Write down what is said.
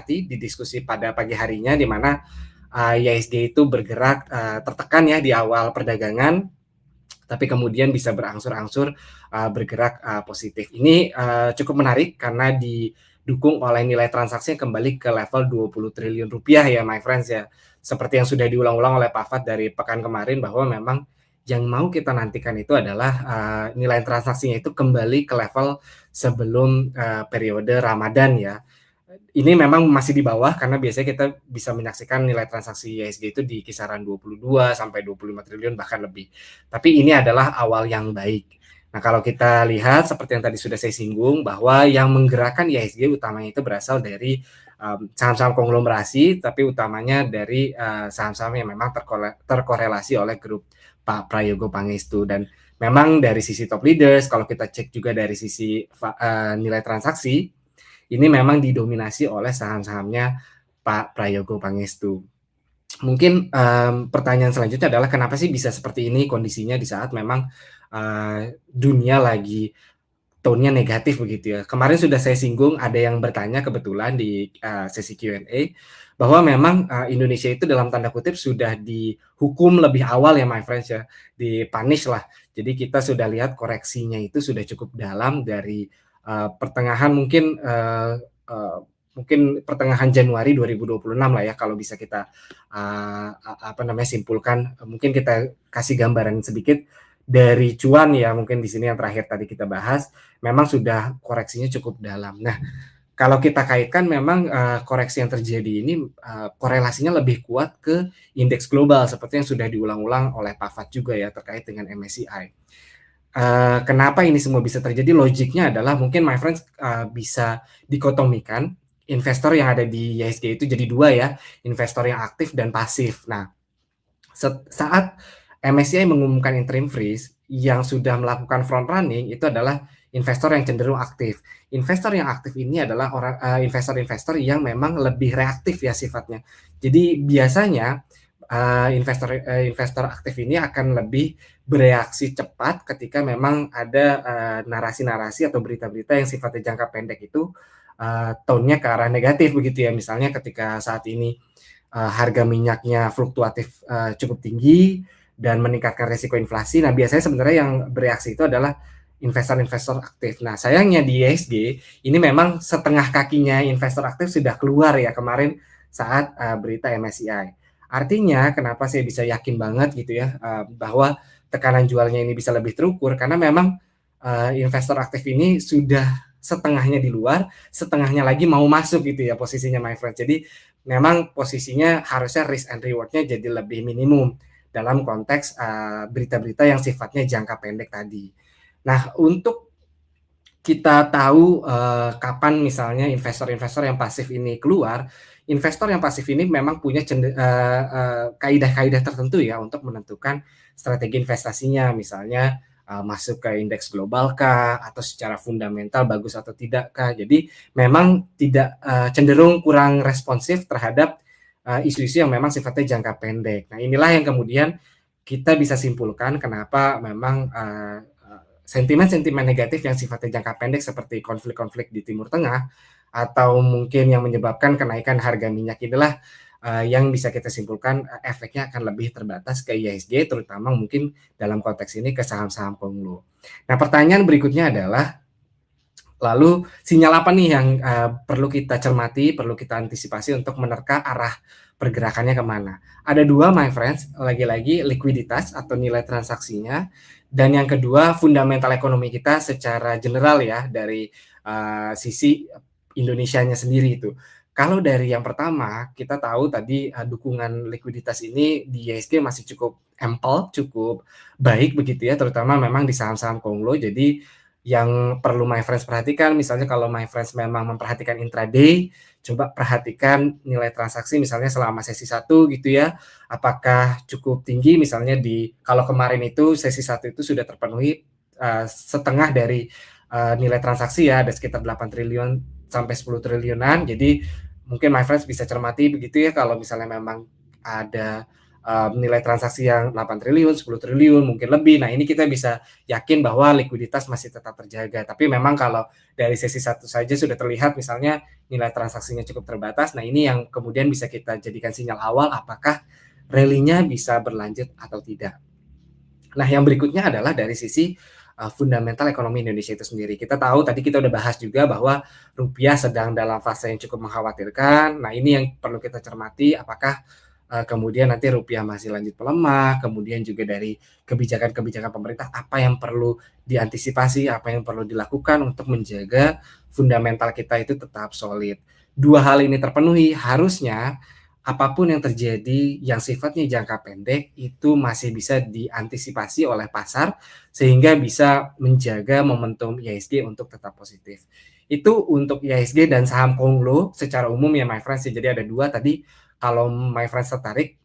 di diskusi pada pagi harinya, di mana IHSG itu bergerak tertekan ya di awal perdagangan, tapi kemudian bisa berangsur-angsur bergerak positif. Ini cukup menarik karena didukung oleh nilai transaksi yang kembali ke level 20 triliun rupiah ya my friends ya. Seperti yang sudah diulang-ulang oleh Pak Fad dari pekan kemarin, bahwa memang yang mau kita nantikan itu adalah nilai transaksinya itu kembali ke level sebelum periode Ramadan ya. Ini memang masih di bawah karena biasanya kita bisa menyaksikan nilai transaksi IHSG itu di kisaran 22 sampai 25 triliun bahkan lebih. Tapi ini adalah awal yang baik. Nah, kalau kita lihat seperti yang tadi sudah saya singgung, bahwa yang menggerakkan IHSG utamanya itu berasal dari saham-saham konglomerasi, tapi utamanya dari saham-saham yang memang terkorelasi oleh grup Pak Prayogo Pangestu. Dan memang dari sisi top leaders, kalau kita cek juga dari sisi nilai transaksi, ini memang didominasi oleh saham-sahamnya Pak Prayogo Pangestu. Mungkin pertanyaan selanjutnya adalah kenapa sih bisa seperti ini kondisinya di saat memang dunia lagi tone-nya negatif begitu ya. Kemarin sudah saya singgung, ada yang bertanya kebetulan di sesi Q&A, bahwa memang Indonesia itu dalam tanda kutip sudah dihukum lebih awal ya my friends ya, dipunish lah. Jadi kita sudah lihat koreksinya itu sudah cukup dalam dari pertengahan mungkin pertengahan Januari 2026 lah ya, kalau bisa kita simpulkan. Mungkin kita kasih gambaran sedikit dari cuan ya, mungkin di sini yang terakhir tadi kita bahas, memang sudah koreksinya cukup dalam. Nah, kalau kita kaitkan memang koreksi yang terjadi ini korelasinya lebih kuat ke indeks global seperti yang sudah diulang-ulang oleh Pak Fad juga ya terkait dengan MSCI. Kenapa ini semua bisa terjadi? Logiknya adalah mungkin my friends bisa dikotomikan investor yang ada di IHSG itu jadi dua ya, investor yang aktif dan pasif. Nah, saat MSCI mengumumkan interim freeze, yang sudah melakukan front running itu adalah investor yang cenderung aktif. Investor yang aktif ini adalah investor-investor yang memang lebih reaktif ya sifatnya. Jadi biasanya investor aktif ini akan lebih bereaksi cepat ketika memang ada narasi-narasi atau berita-berita yang sifatnya jangka pendek itu tone-nya ke arah negatif begitu ya. Misalnya ketika saat ini harga minyaknya fluktuatif cukup tinggi dan meningkatkan risiko inflasi. Nah, biasanya sebenarnya yang bereaksi itu adalah investor-investor aktif. Nah, sayangnya di IHSG ini memang setengah kakinya investor aktif sudah keluar ya kemarin saat berita MSCI. Artinya kenapa saya bisa yakin banget gitu ya bahwa tekanan jualnya ini bisa lebih terukur, karena memang investor aktif ini sudah setengahnya di luar, setengahnya lagi mau masuk gitu ya posisinya my friend. Jadi memang posisinya harusnya risk and reward-nya jadi lebih minimum dalam konteks berita-berita yang sifatnya jangka pendek tadi. Nah, untuk kita tahu kapan misalnya investor-investor yang pasif ini keluar, investor yang pasif ini memang punya kaidah-kaidah tertentu ya untuk menentukan strategi investasinya, misalnya masuk ke indeks global kah, atau secara fundamental bagus atau tidak kah. Jadi memang tidak cenderung kurang responsif terhadap isu-isu yang memang sifatnya jangka pendek. Nah, inilah yang kemudian kita bisa simpulkan kenapa memang sentimen-sentimen negatif yang sifatnya jangka pendek seperti konflik-konflik di Timur Tengah atau mungkin yang menyebabkan kenaikan harga minyak inilah yang bisa kita simpulkan efeknya akan lebih terbatas ke IHSG, terutama mungkin dalam konteks ini ke saham-saham konglo. Nah, pertanyaan berikutnya adalah, lalu sinyal apa nih yang perlu kita cermati, perlu kita antisipasi untuk menerka arah pergerakannya kemana? Ada dua my friends, lagi-lagi likuiditas atau nilai transaksinya, dan yang kedua fundamental ekonomi kita secara general ya dari sisi Indonesianya sendiri itu. Kalau dari yang pertama, kita tahu tadi dukungan likuiditas ini di IHSG masih cukup ample, cukup baik begitu ya, terutama memang di saham-saham konglo. Jadi yang perlu my friends perhatikan, misalnya kalau my friends memang memperhatikan intraday, coba perhatikan nilai transaksi misalnya selama sesi 1 gitu ya, apakah cukup tinggi. Misalnya kalau kemarin itu sesi 1 itu sudah terpenuhi setengah dari nilai transaksi ya, ada sekitar 8 triliun sampai 10 triliunan. Jadi mungkin my friends bisa cermati begitu ya, kalau misalnya memang ada nilai transaksi yang 8 triliun, 10 triliun, mungkin lebih. Nah, ini kita bisa yakin bahwa likuiditas masih tetap terjaga. Tapi memang kalau dari sesi satu saja sudah terlihat misalnya nilai transaksinya cukup terbatas, nah ini yang kemudian bisa kita jadikan sinyal awal apakah rally-nya bisa berlanjut atau tidak. Nah, yang berikutnya adalah dari sisi, fundamental ekonomi Indonesia itu sendiri. Kita tahu tadi kita udah bahas juga bahwa rupiah sedang dalam fase yang cukup mengkhawatirkan. Nah, ini yang perlu kita cermati apakah, kemudian nanti rupiah masih lanjut melemah, kemudian juga dari kebijakan-kebijakan pemerintah apa yang perlu diantisipasi, apa yang perlu dilakukan untuk menjaga fundamental kita itu tetap solid. Dua hal ini terpenuhi, harusnya apapun yang terjadi yang sifatnya jangka pendek itu masih bisa diantisipasi oleh pasar sehingga bisa menjaga momentum IHSG untuk tetap positif. Itu untuk IHSG dan saham Konglo secara umum ya my friends ya. Jadi ada 2 tadi, kalau my friends tertarik